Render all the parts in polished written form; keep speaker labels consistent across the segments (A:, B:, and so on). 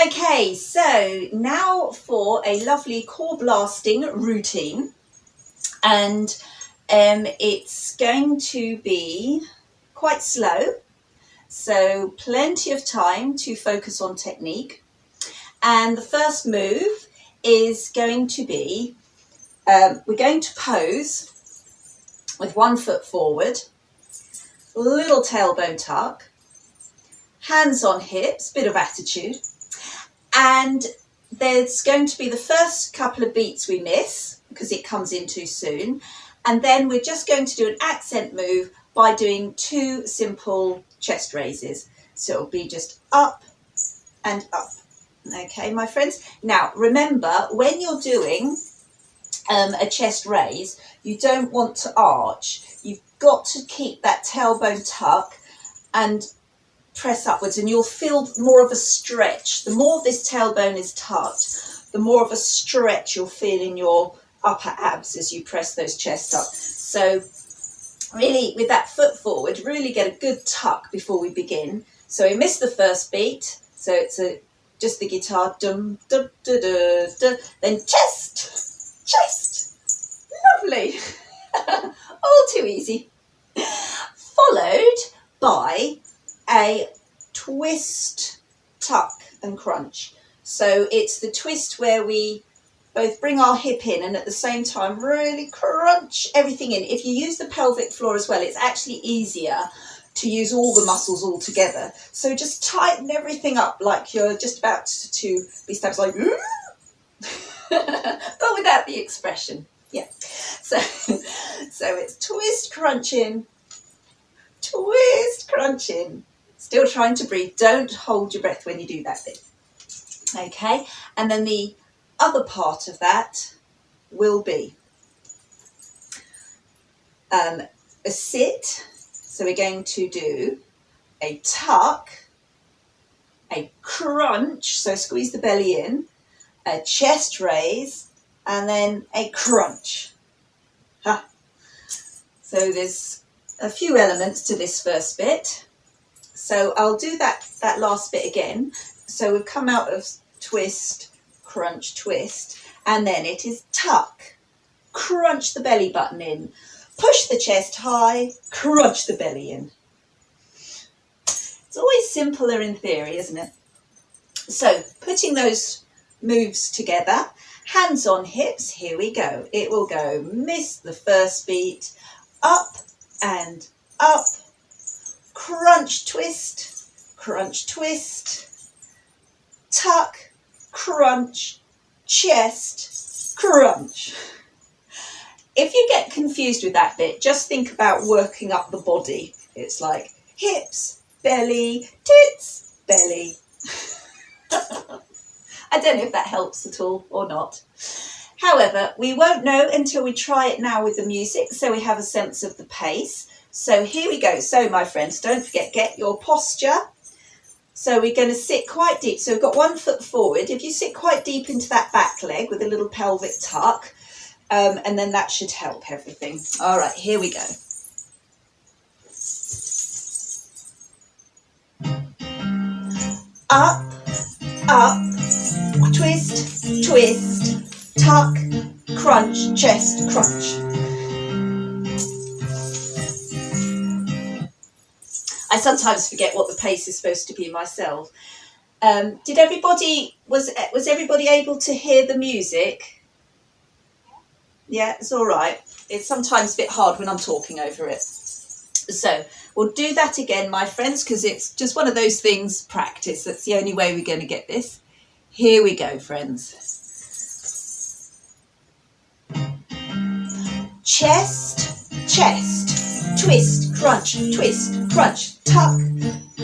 A: Okay, so now for a lovely core blasting routine, and it's going to be quite slow, so plenty of time to focus on technique. And the first move is going to be, we're going to pose with 1 foot forward, little tailbone tuck, hands on hips, bit of attitude, and there's going to be the first couple of beats we miss because it comes in too soon, and then we're just going to do an accent move by doing 2 simple chest raises. So it'll be just up and up. Okay, my friends. Now remember, when you're doing a chest raise, you don't want to arch. You've got to keep that tailbone tuck and press upwards, and you'll feel more of a stretch. The more this tailbone is tucked, the more of a stretch you'll feel in your upper abs as you press those chests up. So really, with that foot forward, really get a good tuck before we begin. So we missed the first beat, so it's just the guitar, dum, dum, da, da, da. Then chest, chest, lovely, all too easy. Followed by a twist, tuck and crunch. So it's the twist where we both bring our hip in and at the same time really crunch everything in. If you use the pelvic floor as well, it's actually easier to use all the muscles all together. So just tighten everything up like you're just about to be stabbed, like but without the expression. Yeah. So it's twist, crunch in, twist, crunch in. Still trying to breathe. Don't hold your breath when you do that bit. Okay, and then the other part of that will be a sit. So we're going to do a tuck, a crunch, so squeeze the belly in, a chest raise, and then a crunch. Ha. So there's a few elements to this first bit. So I'll do that last bit again. So we've come out of twist, crunch, twist, and then it is tuck, crunch the belly button in, push the chest high, crunch the belly in. It's always simpler in theory, isn't it? So putting those moves together, hands on hips, here we go. It will go, miss the first beat, up and up, crunch, twist, tuck, crunch, chest, crunch. If you get confused with that bit, just think about working up the body. It's like hips, belly, tits, belly. I don't know if that helps at all or not. However, we won't know until we try it now with the music, so we have a sense of the pace. So here we go. So my friends, don't forget, get your posture. So we're going to sit quite deep. So we've got 1 foot forward. If you sit quite deep into that back leg with a little pelvic tuck, and then that should help everything. All right, here we go. Up, up, twist, twist, tuck, crunch, chest, crunch. I sometimes forget what the pace is supposed to be myself. Was everybody able to hear the music? Yeah, it's all right. It's sometimes a bit hard when I'm talking over it. So we'll do that again, my friends, because it's just one of those things, practice. That's the only way we're going to get this. Here we go, friends. Chest, chest, twist, crunch, tuck,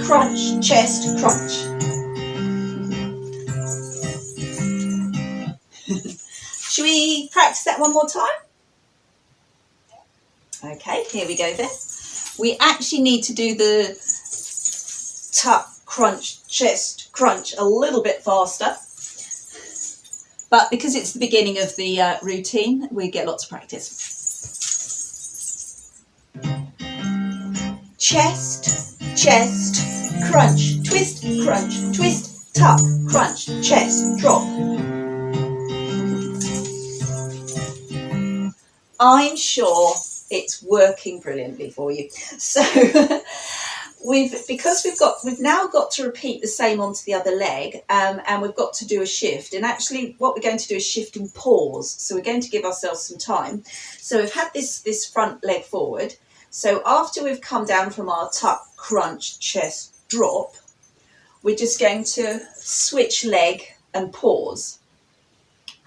A: crunch, chest, crunch. Should we practice that one more time? Okay, here we go then. We actually need to do the tuck, crunch, chest, crunch a little bit faster. But because it's the beginning of the routine, we get lots of practice. Chest, chest, crunch, twist, tuck, crunch, chest, drop. I'm sure it's working brilliantly for you. So we've now got to repeat the same onto the other leg, and we've got to do a shift. And actually what we're going to do is shift and pause. So we're going to give ourselves some time. So we've had this front leg forward. So after we've come down from our tuck, crunch, chest, drop, we're just going to switch leg and pause.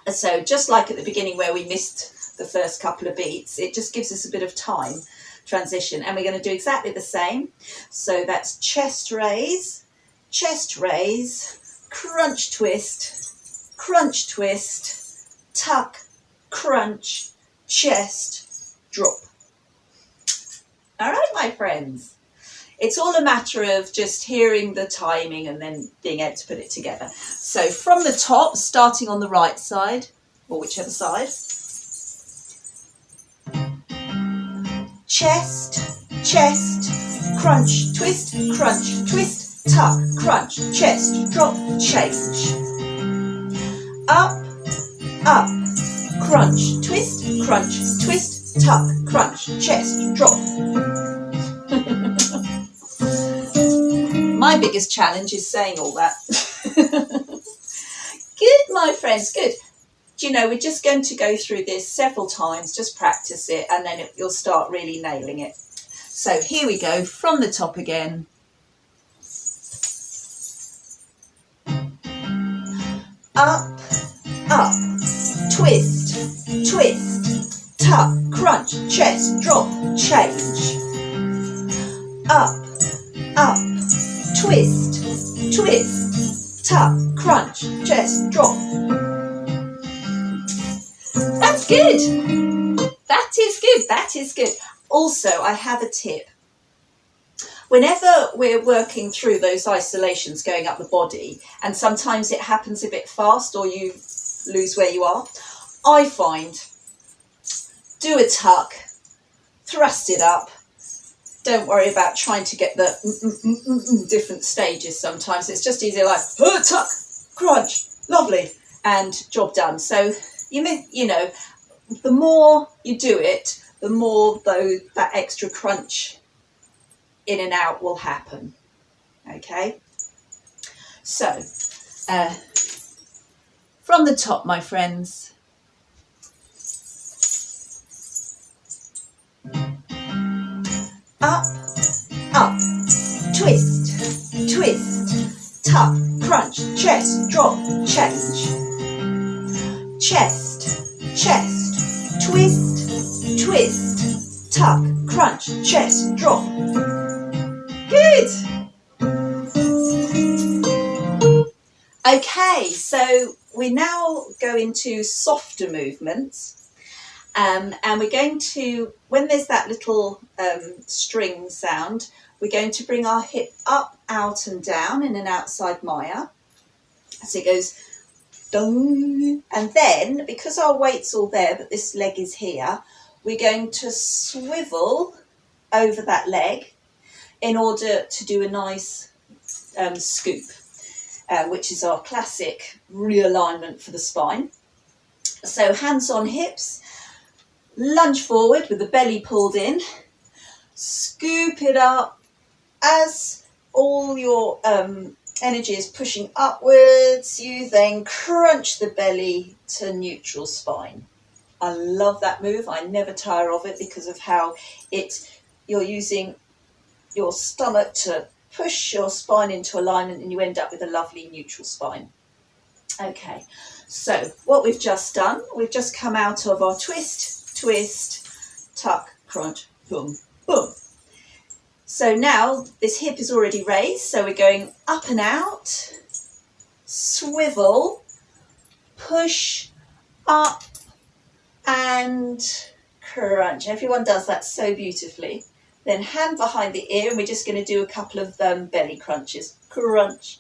A: So just like at the beginning where we missed the first couple of beats, it just gives us a bit of time transition, and we're going to do exactly the same. So that's chest raise, crunch, twist, tuck, crunch, chest, drop. All right, my friends. It's all a matter of just hearing the timing and then being able to put it together. So from the top, starting on the right side, or whichever side. Chest, crunch, twist, tuck, crunch, chest, drop, change. Up, crunch, twist, tuck, crunch, chest, drop. My biggest challenge is saying all that. Good, my friends, good. Do you know, we're just going to go through this several times, just practice it, and then you'll start really nailing it. So here we go, from the top again. Up, twist, tuck, crunch, chest, drop, change. Up, twist, tuck, crunch, chest, drop. That's good. That is good. Also, I have a tip. Whenever we're working through those isolations going up the body, and sometimes it happens a bit fast or you lose where you are, I find do a tuck, thrust it up. Don't worry about trying to get the different stages sometimes. It's just easier like, tuck, crunch, lovely, and job done. So, you know, the more you do it, the more that extra crunch in and out will happen. Okay? So, from the top, my friends. Up, twist, tuck, crunch, chest, drop, change. Chest, twist, tuck, crunch, chest, drop. Good. Okay, so we now go into softer movements. And we're going to, when there's that little string sound, we're going to bring our hip up, out and down in an outside Maya. So it goes dong. And then, because our weight's all there, but this leg is here, we're going to swivel over that leg in order to do a nice scoop, which is our classic realignment for the spine. So hands on hips. Lunge forward with the belly pulled in, scoop it up as all your energy is pushing upwards. You then crunch the belly to neutral spine. I love that move. I never tire of it because of how you're using your stomach to push your spine into alignment and you end up with a lovely neutral spine. Okay, so what we've just done, we've just come out of our twist, tuck, crunch, boom, boom. So now this hip is already raised, so we're going up and out, swivel, push, up and crunch. Everyone does that so beautifully. Then hand behind the ear, and we're just going to do a couple of belly crunches. Crunch,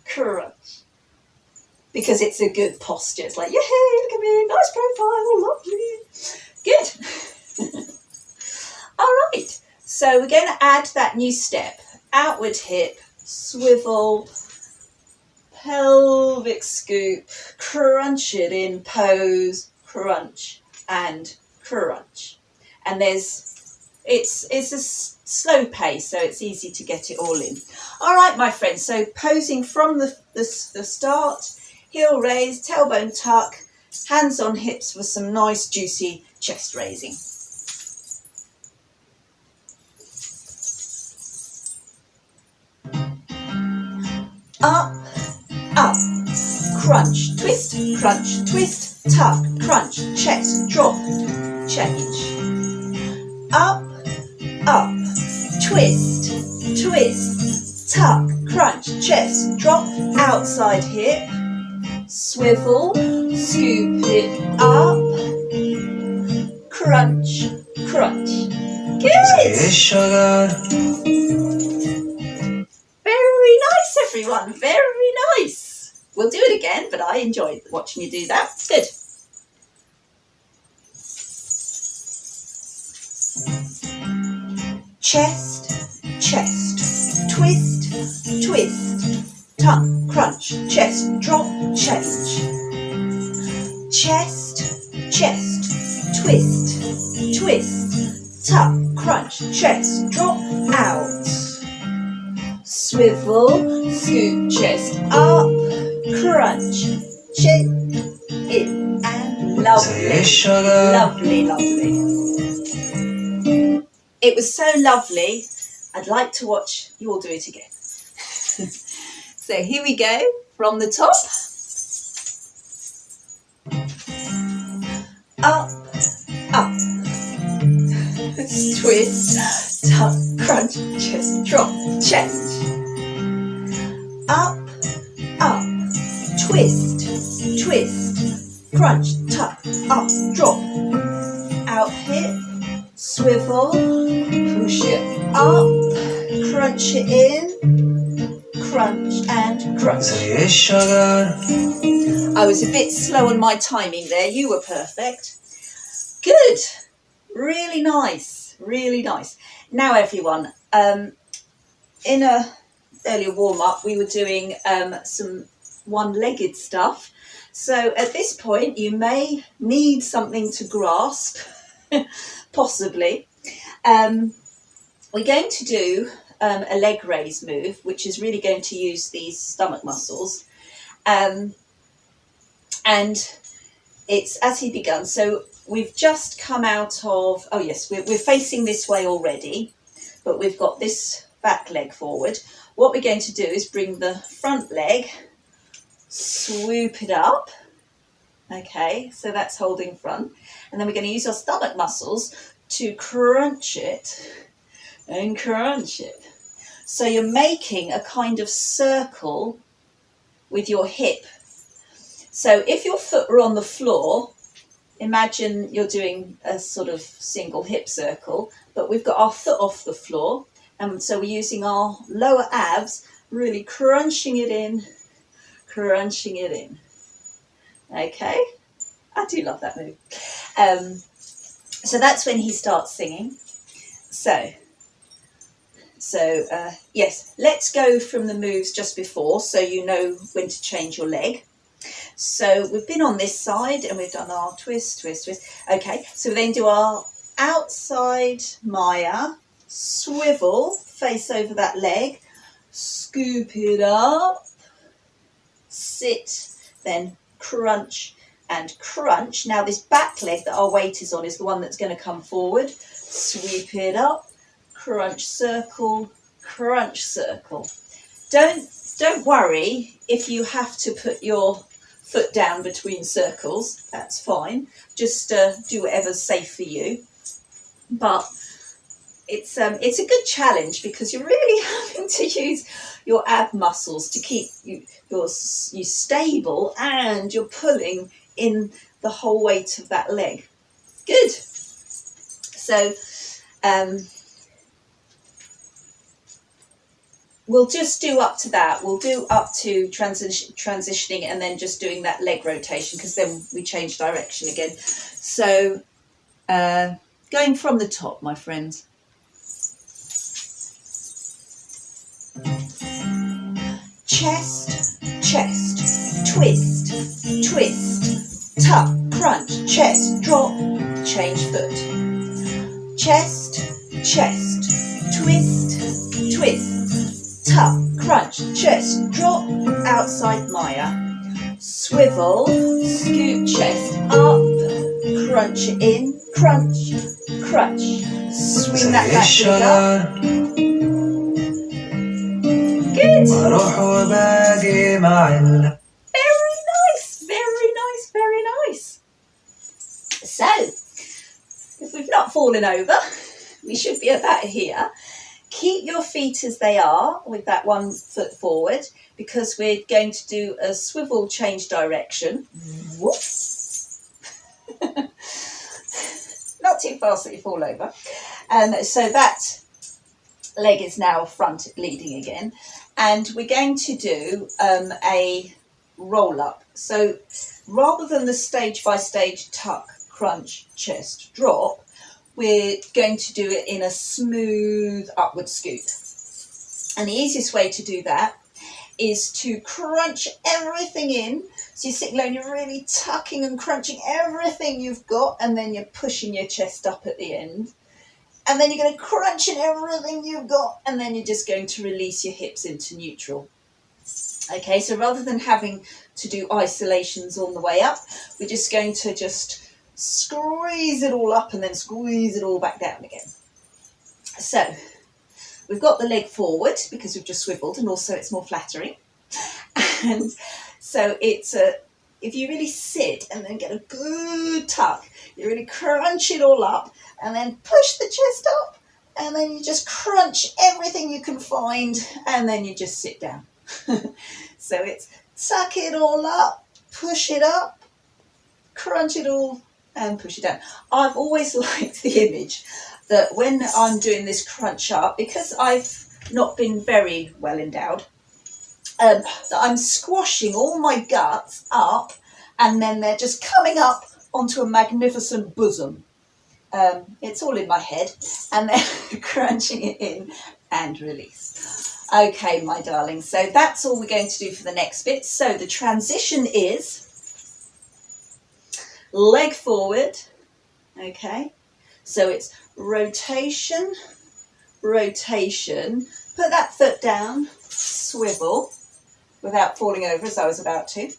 A: crunch. Because it's a good posture. It's like, yay, look at me, nice profile, lovely. Good. All right. So we're going to add that new step. Outward hip, swivel, pelvic scoop, crunch it in, pose, crunch and crunch. And it's a slow pace, so it's easy to get it all in. All right, my friends, so posing from the start, heel raise, tailbone tuck, hands on hips for some nice juicy chest raising. Up, up, crunch, twist, tuck, crunch, chest, drop, change. Up, up, twist, tuck, crunch, chest, drop, outside hip, swivel, scoop it up, crunch, crunch. Good! Very nice, everyone, very nice. We'll do it again, but I enjoyed watching you do that. Good. Chest, twist, tuck, crunch, chest, drop, change. Chest, twist, tuck, crunch, chest, drop, out. Swivel, scoop, chest up, crunch, chin, in, and lovely, lovely, lovely. It was so lovely, I'd like to watch you all do it again. So here we go, from the top. Up, up. Twist, tuck, crunch, chest, drop, change. Up, up. Twist, crunch, tuck, up, drop. Out hip, swivel, push it up, crunch it in, crunch and crunch. I was a bit slow on my timing there, you were perfect. Good, really nice, really nice. Now everyone, in a earlier warm-up we were doing some one-legged stuff. So at this point you may need something to grasp, possibly. We're going to do a leg raise move, which is really going to use these stomach muscles. And it's as he begun. So we've just come out of, oh yes, we're facing this way already, but we've got this back leg forward. What we're going to do is bring the front leg, swoop it up. Okay, so that's holding front. And then we're going to use our stomach muscles to crunch it and crunch it. So you're making a kind of circle with your hip. So if your foot were on the floor, imagine you're doing a sort of single hip circle, but we've got our foot off the floor. And so we're using our lower abs, really crunching it in, crunching it in. Okay, I do love that move. So that's when he starts singing. So yes, let's go from the moves just before so you know when to change your leg. So we've been on this side and we've done our twist. Okay, so we then do our outside Maya, swivel, face over that leg, scoop it up, sit, then crunch and crunch. Now this back leg that our weight is on is the one that's going to come forward. Sweep it up, crunch circle, crunch circle. Don't worry if you have to put your foot down between circles, that's fine. Just do whatever's safe for you. But it's a good challenge because you're really having to use your ab muscles to keep you stable, and you're pulling in the whole weight of that leg. Good. So we'll just do up to that. We'll do up to transitioning and then just doing that leg rotation, because then we change direction again. So going from the top, my friends. Chest, chest, twist, twist, tuck, crunch, chest, drop, change foot. Chest, chest, twist, twist, tuck, crunch, chest, drop, outside Maya. Swivel, scoop chest up, crunch it in, crunch, crunch. Swing that back leg up. Good. Very nice, very nice, very nice. So, if we've not fallen over, we should be about here. Keep your feet as they are with that 1 foot forward, because we're going to do a swivel change direction. Whoop. Not too fast that you fall over. And so that leg is now front leading again. And we're going to do a roll up. So rather than the stage by stage tuck, crunch, chest, drop, we're going to do it in a smooth upward scoop. And the easiest way to do that is to crunch everything in. So you're sitting low and you're really tucking and crunching everything you've got, and then you're pushing your chest up at the end. And then you're going to crunch in everything you've got, and then you're just going to release your hips into neutral. Okay, so rather than having to do isolations on the way up, we're just going to just squeeze it all up and then squeeze it all back down again. So we've got the leg forward because we've just swiveled, and also it's more flattering. And so it's if you really sit and then get a good tuck, you really crunch it all up and then push the chest up, and then you just crunch everything you can find, and then you just sit down. So it's tuck it all up, push it up, crunch it all, and push it down. I've always liked the image that when I'm doing this crunch up, because I've not been very well endowed, that I'm squashing all my guts up, and then they're just coming up onto a magnificent bosom. It's all in my head, and then crunching it in and release. Okay, my darling, so that's all we're going to do for the next bit. So the transition is leg forward, okay, so it's rotation, rotation, put that foot down, swivel without falling over as I was about to,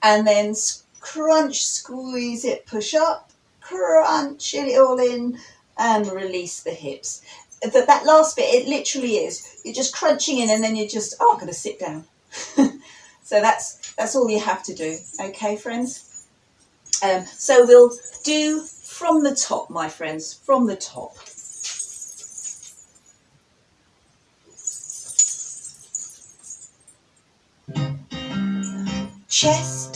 A: and then crunch, squeeze it, push up, crunch it all in, and release the hips. That last bit, it literally is, you're just crunching in, and then you're just, oh, I'm going to sit down. So that's all you have to do, okay, friends? So we'll do from the top, my friends, from the top. Chest,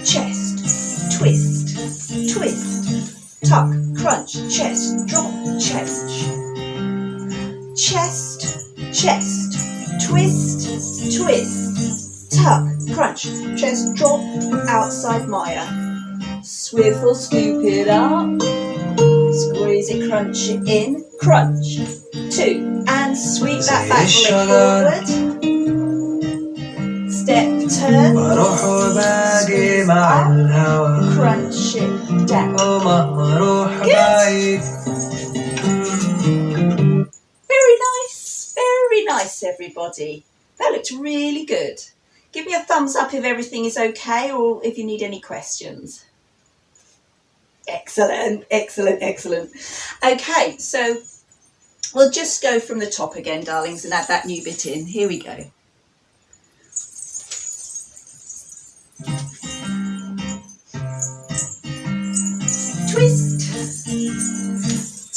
A: chest, twist, twist, tuck, crunch, chest, drop, change. Chest, chest, twist, twist, tuck, crunch, chest, drop, outside Maya. Swivel, scoop it up, squeeze it, crunch it in, crunch, 2, and sweep that back leg forward. Step, turn, squeeze up, crunch it down. Good. Very nice, everybody. That looked really good. Give me a thumbs up if everything is okay, or if you need any questions. Excellent, excellent, excellent. Okay, so we'll just go from the top again, darlings, and add that new bit in. Here we go. Twist,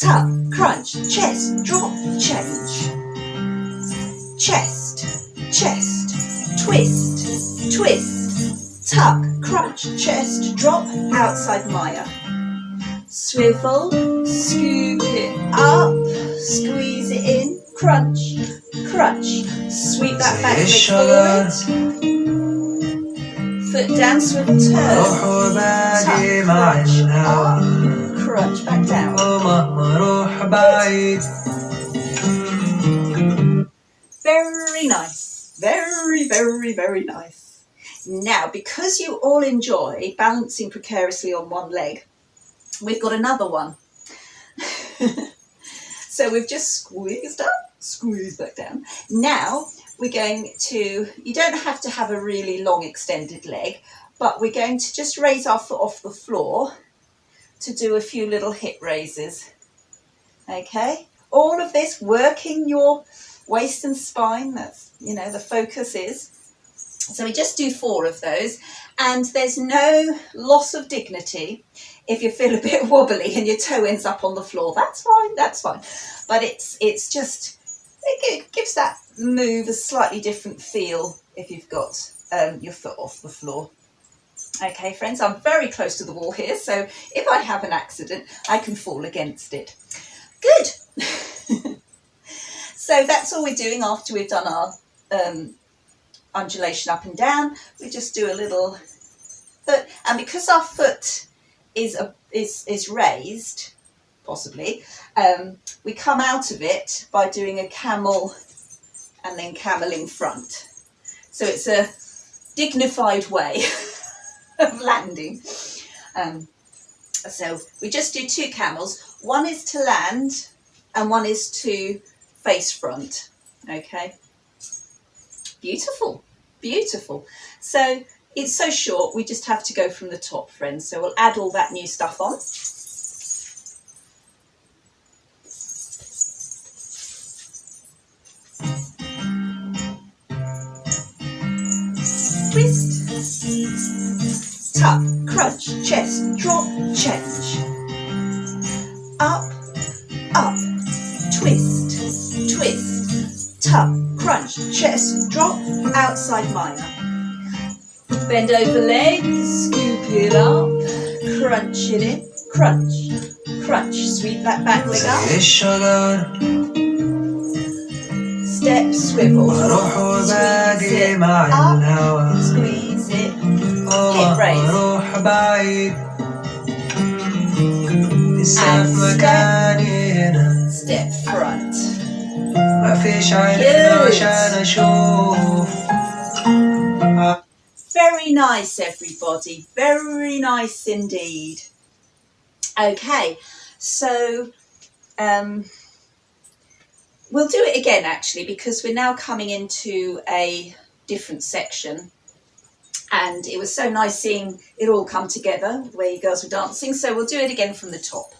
A: tuck, crunch, chest, drop, change. Chest, chest, twist, twist, tuck, crunch, chest, drop, outside Maya. Swivel, scoop it up, squeeze it in, crunch, crunch, sweep that back leg forward, foot down, swivel, turn, tuck, crunch, up, crunch, back down. Good. Very nice, very nice. Now, because you all enjoy balancing precariously on one leg, we've got another one. So we've just squeezed up, squeezed back down. Now we're going to, you don't have to have a really long extended leg, but we're going to just raise our foot off the floor to do a few little hip raises. Okay, all of this working your waist and spine, that's, you know, the focus is. So we just do 4 of those, and there's no loss of dignity if you feel a bit wobbly and your toe ends up on the floor. That's fine, that's fine. But it's just, it gives that move a slightly different feel if you've got your foot off the floor. Okay, friends, I'm very close to the wall here, so if I have an accident, I can fall against it. Good. So that's all we're doing after we've done our undulation up and down. We just do a little foot, and because our foot is raised, possibly, we come out of it by doing a camel and then cameling front. So it's a dignified way of landing. So we just do 2 camels. One is to land and one is to face front. Okay. Beautiful, beautiful. So it's so short, we just have to go from the top, friends. So we'll add all that new stuff on. Twist, tuck, crunch, chest, drop, change. Up, up, twist, twist, tuck, crunch, chest, drop, outside minor. Bend over leg, scoop it up, crunch it in, crunch, crunch, sweep that back leg up. Step, swivel, squeeze it up, squeeze it, hip raise. And step front. Good. Very nice, everybody. Very nice indeed. Okay, so we'll do it again actually, because we're now coming into a different section. And it was so nice seeing it all come together, the way you girls were dancing. So we'll do it again from the top.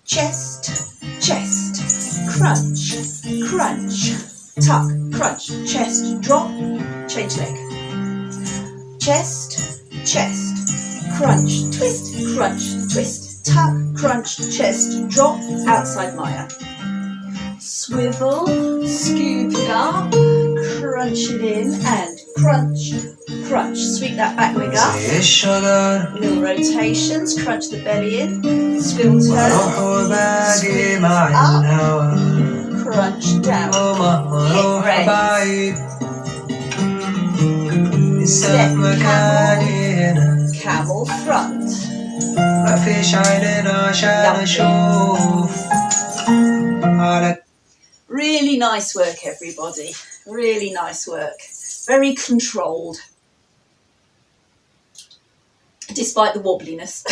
A: Chest, chest, crunch, crunch, tuck, crunch, chest, drop, change leg. Chest, chest, crunch, twist, tuck, crunch, chest, drop, outside Maya. Swivel, scoop it up, crunch it in, and crunch, crunch. Sweep that back leg up. Little rotations, crunch the belly in, swivel turn, squeeze up, crunch down, hip raise. Step camel, camel front. Really nice work, everybody. Really nice work. Very controlled, despite the wobbliness.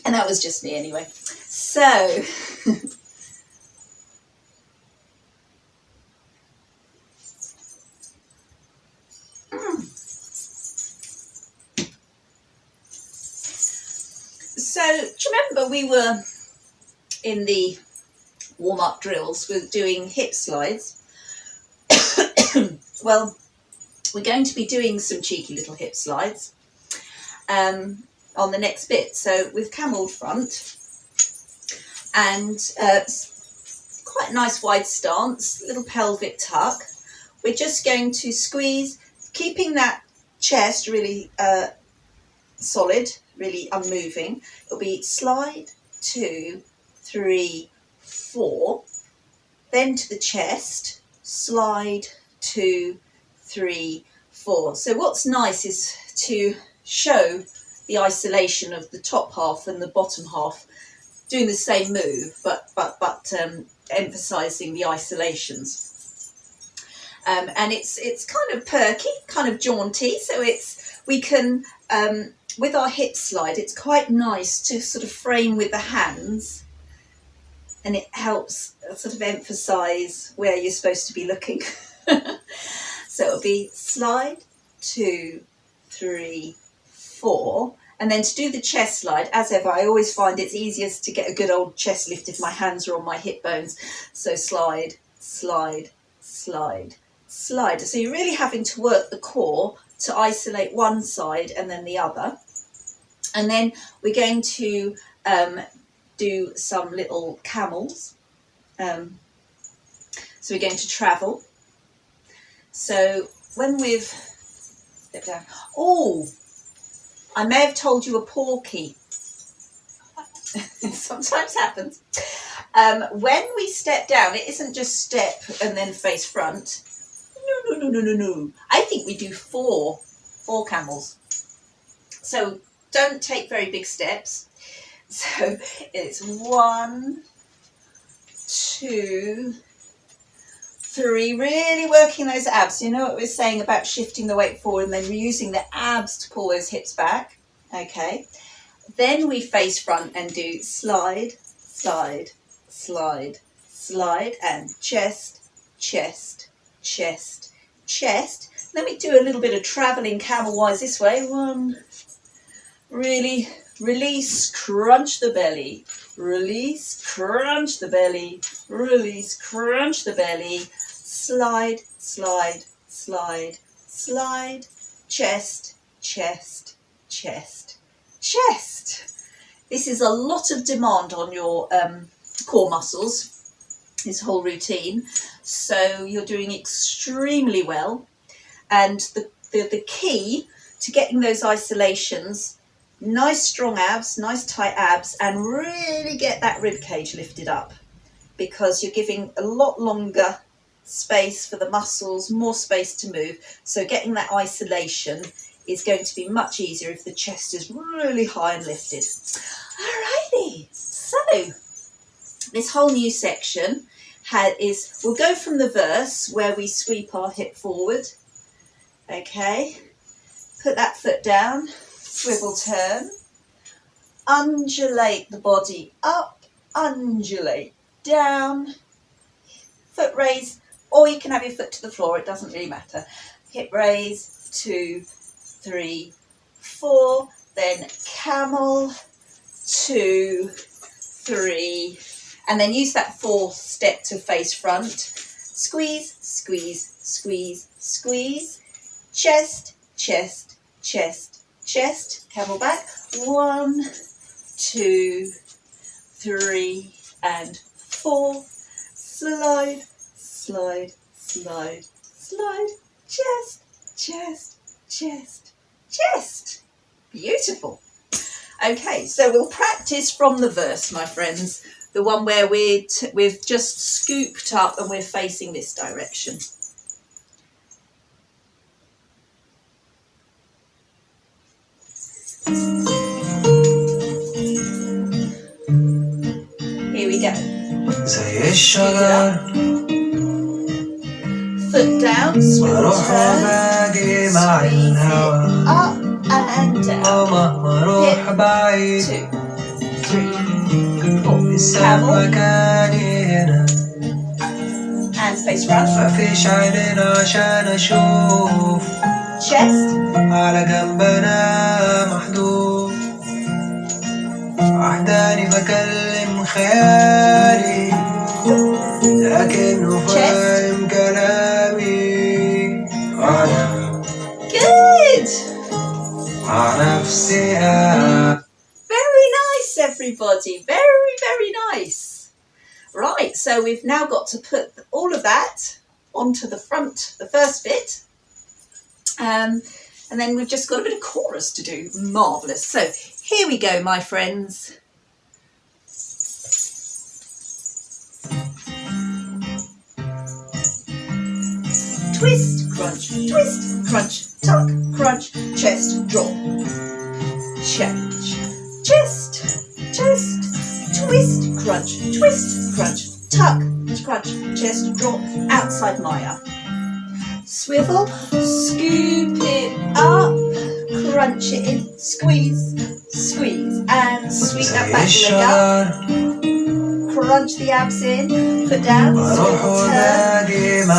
A: And that was just me anyway. So, so do you remember we were in the warm-up drills, we're doing hip slides? Well, we're going to be doing some cheeky little hip slides on the next bit. So with camel front and quite a nice wide stance, little pelvic tuck, we're just going to squeeze, keeping that chest really solid, really unmoving. It'll be slide, 2, 3, 4, then to the chest, slide, 2, 3, 4. So what's nice is to show the isolation of the top half and the bottom half doing the same move, but emphasising the isolations. And it's kind of perky, kind of jaunty. So we can with our hip slide, it's quite nice to sort of frame with the hands, and it helps sort of emphasise where you're supposed to be looking. So it'll be slide, 2, 3, 4. And then to do the chest slide, as ever, I always find it's easiest to get a good old chest lift if my hands are on my hip bones. So slide, slide, slide, slide. So you're really having to work the core to isolate one side and then the other. And then we're going to do some little camels. So we're going to travel. So when we've stepped down, oh, I may have told you a porky. Sometimes happens. When we step down, it isn't just step and then face front. No. I think we do four camels. So don't take very big steps. So it's 1, 2, 3, really working those abs. You know what we're saying about shifting the weight forward and then using the abs to pull those hips back. Okay. Then we face front and do slide, slide, slide, slide, and chest, chest, chest, chest. Let me do a little bit of travelling camel-wise this way. 1, really release, crunch the belly. Release, crunch the belly. Release, crunch the belly. Slide, slide, slide, slide. Chest, chest, chest, chest. This is a lot of demand on your core muscles, this whole routine. So you're doing extremely well. And the key to getting those isolations, nice strong abs, nice tight abs, and really get that rib cage lifted up, because you're giving a lot longer space for the muscles, more space to move. So getting that isolation is going to be much easier if the chest is really high and lifted. Alrighty, so this whole new section we'll go from the verse where we sweep our hip forward. Okay, put that foot down, swivel turn, undulate the body up, undulate down, foot raise, or you can have your foot to the floor, it doesn't really matter. Hip raise, 2, 3, 4, then camel, 2, 3, and then use that 4th step to face front. Squeeze, squeeze, squeeze, squeeze. Chest, chest, chest, chest. Camel back. 1, 2, 3, and 4. Slide, slide, slide, slide. Chest, chest, chest, chest. Beautiful. Okay, so we'll practice from the verse, my friends. The one where we've just scooped up and we're facing this direction. Here we go. Foot down, swivel turn, squeeze it up and down. Hip, 2, 3, 4. Camel. And face front. Chest. على جنبنا محدود وحداني بكلم خيالي لكنه فاهم كلامي أنا good مع نفسي very nice everybody, very nice. Right, so we've now got to put all of that onto the front, the first bit. And then we've just got a bit of chorus to do. Marvellous. So here we go, my friends. Twist, crunch, tuck, crunch, chest, drop. Change. Chest, twist, crunch, twist, crunch, tuck, crunch, chest, drop, outside Maya. Swivel, scoop it up, crunch it in, squeeze, squeeze, and sweep that back leg up. Crunch the abs in, foot down, swivel, turn, scoop it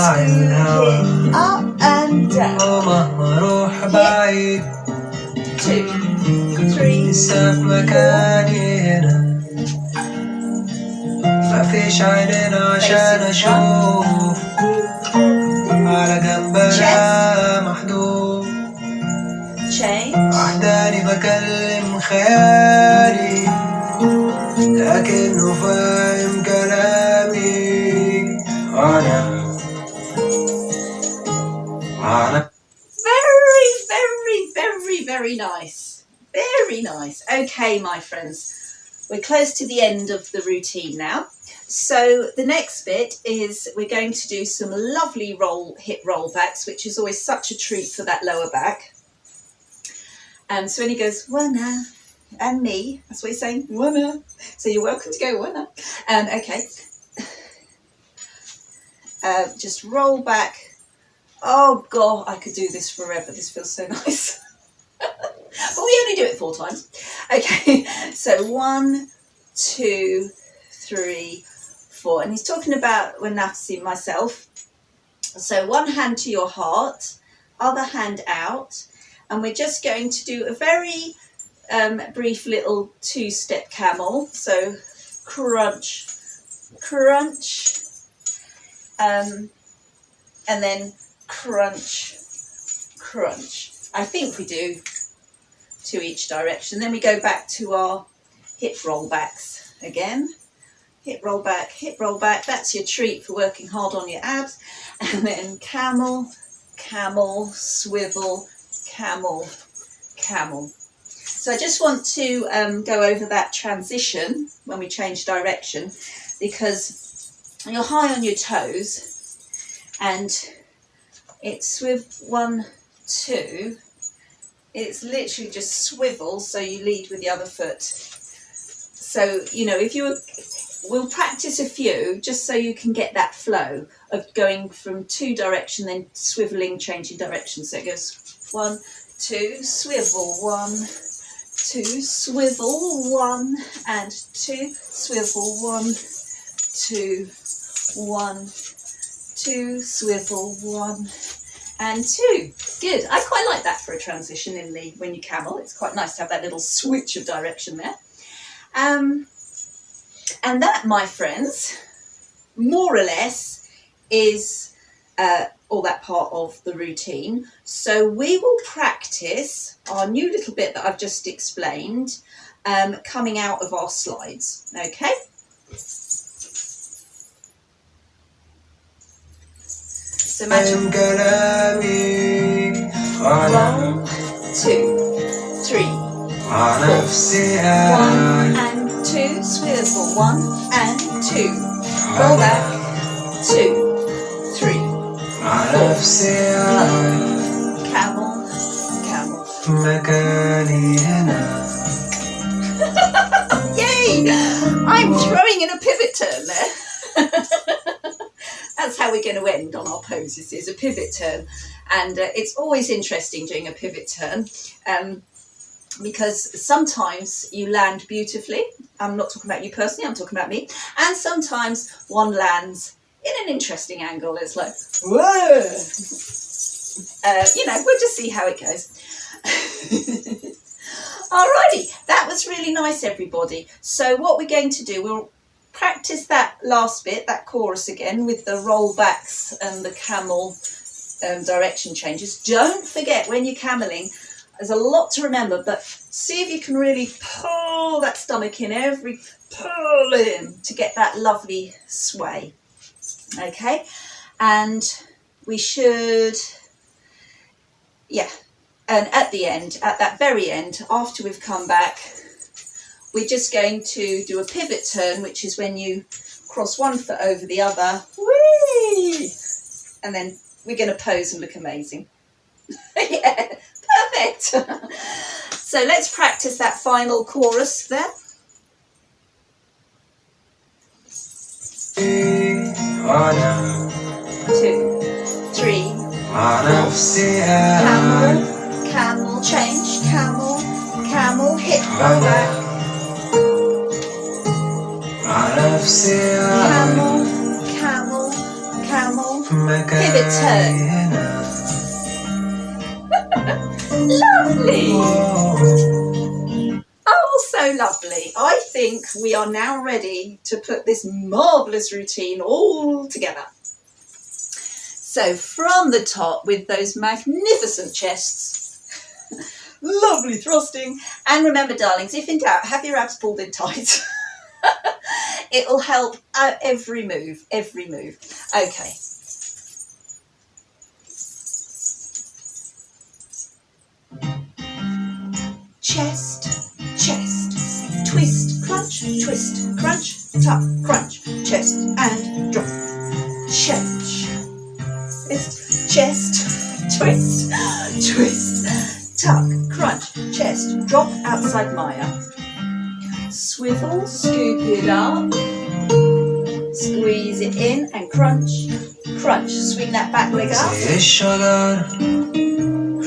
A: up and down. Hip, 2, 3, 4.
B: ما فيش عينين عشان أشوف على جنبنا محدود وحداني بكلم خيالي لكنه فاهم كلامي أنا
A: Very nice. Very nice. Okay, my friends. We're close to the end of the routine now. So the next bit is we're going to do some lovely hip roll backs, which is always such a treat for that lower back. And so when he goes, wanna, and me, that's what he's saying, wanna. So you're welcome to go, wanna. Okay. Just roll back. Oh God, I could do this forever. This feels so nice. But we only do it 4 times. Okay, so 1, 2, 3, 4. And he's talking about when nafsy, myself. So one hand to your heart, other hand out. And we're just going to do a very brief little 2-step camel. So crunch, crunch, and then crunch, crunch. I think we do 2 each direction. Then we go back to our hip roll backs again. Hip roll back, hip roll back. That's your treat for working hard on your abs. And then camel, camel, swivel, camel, camel. So I just want to go over that transition when we change direction, because you're high on your toes and it's swivel 1, 2. It's literally just swivel, so you lead with the other foot. So, you know, we'll practice a few just so you can get that flow of going from 2 direction, then swiveling, changing direction. So it goes 1, 2, swivel, 1, 2, swivel, 1, and 2, swivel, 1, 2, 1, 2, swivel, 1, and 2. Good. I quite like that for a transition when you camel. It's quite nice to have that little switch of direction there. And that, my friends, more or less is all that part of the routine. So we will practice our new little bit that I've just explained coming out of our slides. Okay? So imagine 1, 2, 3, 4. 1 and 2, swivel, 1 and 2. Roll back, 2, 3, 4. Camel, camel. Yay! I'm throwing in a pivot turn there. That's how we're going to end on our poses, is a pivot turn. And it's always interesting doing a pivot turn because sometimes you land beautifully. I'm not talking about you personally, I'm talking about me. And sometimes one lands in an interesting angle. It's like, whoa! You know, we'll just see how it goes. Alrighty, that was really nice, everybody. So what we're going to do, we'll practice that last bit, that chorus again, with the roll backs and the camel direction changes. Don't forget, when you're cameling, there's a lot to remember, but see if you can really pull that stomach in, pull in to get that lovely sway. Okay, and we should, yeah, and at the end, at that very end, after we've come back, we're just going to do a pivot turn, which is when you cross one foot over the other, whee! And then we're going to pose and look amazing. Yeah, perfect. So let's practice that final chorus there.
B: أنا
A: 2, 3,
B: مع نفسي
A: camel,
B: قاعد
A: camel, change, camel, camel, hip, roll back,
B: مع نفسي قاعد
A: camel, camel, camel,
B: مكاني
A: pivot turn.
B: هنا.
A: Lovely! Oh, so lovely. I think we are now ready to put this marvellous routine all together. So from the top with those magnificent chests, lovely thrusting, and remember darlings, if in doubt, have your abs pulled in tight. It'll help every move, every move. Okay. Chest, chest, twist, crunch, tuck, crunch, chest and drop, change, chest, twist, tuck, crunch, chest, drop outside Maya, swivel, scoop it up, squeeze it in and crunch, crunch, swing that back leg up,
B: زي الشجر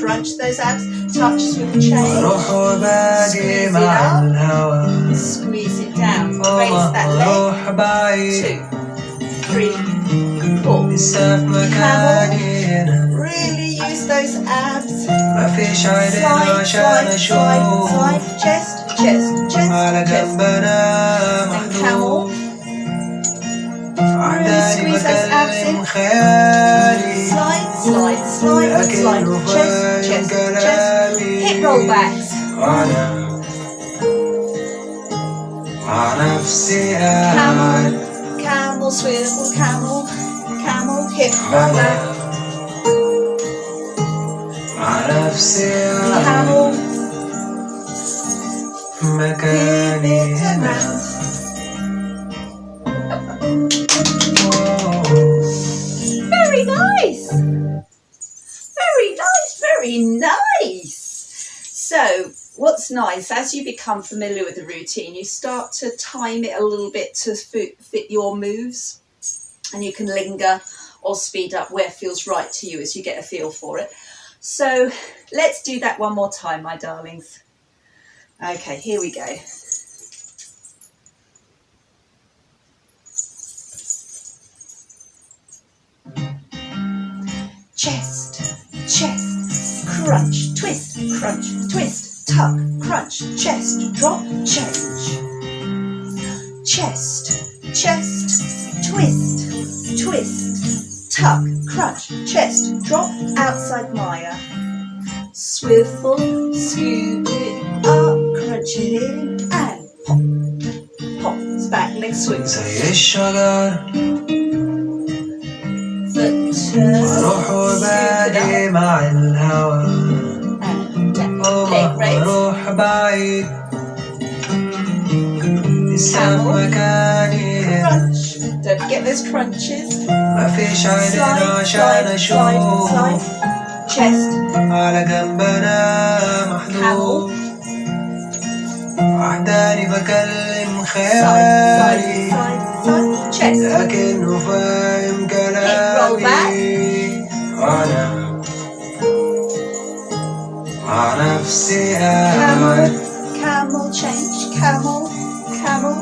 A: crunch those abs, touch, swivel change,
B: أروح وباجي
A: squeeze it
B: مع
A: up,
B: الهوا
A: squeeze it down, raise that leg,
B: أروح بعيد
A: 2, 3, 4,
B: لسه في مكاني هنا
A: really use those abs,
B: مفيش عينين
A: slide,
B: عشان
A: slide, slide,
B: أشوف
A: slide, chest, chest, chest,
B: على
A: chest,
B: جنب أنا
A: and camel,
B: محلول عداني
A: squeeze those abs in,
B: بكلم خيالي
A: slide, slide, slide, slide,
B: لكنه
A: chest,
B: فاهم
A: chest, chest, hip
B: كلامي
A: roll backs,
B: أنا مع نفسي قاعد
A: camel, camel, swivel, camel, camel, hip roll back,
B: مع نفسي قاعد
A: camel,
B: مكاني
A: pivot
B: هنا
A: around. Very nice. Very nice, very nice. So what's nice, as you become familiar with the routine, you start to time it a little bit to fit your moves, and you can linger or speed up where feels right to you as you get a feel for it. So let's do that one more time, my darlings. Okay, here we go. Chest, chest, crunch, twist, tuck, crunch, chest, drop, change. Chest, chest, twist, tuck, crunch, chest, drop, outside Maya. Swivel, scoop it up, crunch it in, and pop, pop, back leg swing.
B: زي الشجر
A: Foot turn,
B: أروح
A: scoop it
B: وباجي
A: up,
B: مع الهوا
A: and down. Leg raise.
B: أروح بعيد لسه في
A: Camel.
B: مكاني هنا
A: Crunch. Don't forget those crunches.
B: مفيش عينين
A: Slide,
B: عشان
A: slide, slide,
B: أشوف
A: slide. Chest.
B: على جنب أنا محلول وحداني بكلم
A: Side,
B: خيالي
A: side, side. Chest.
B: لكنه فاهم كلامي أنا مع نفسي قاعد
A: Camel. Camel change. Camel. Camel.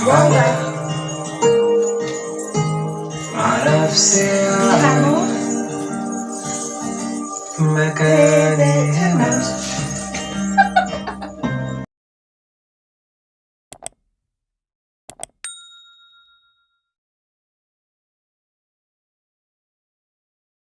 A: Roll back.
B: مع نفسي قاعد
A: Camel.
B: مكاني
A: Pivot
B: هنا
A: around.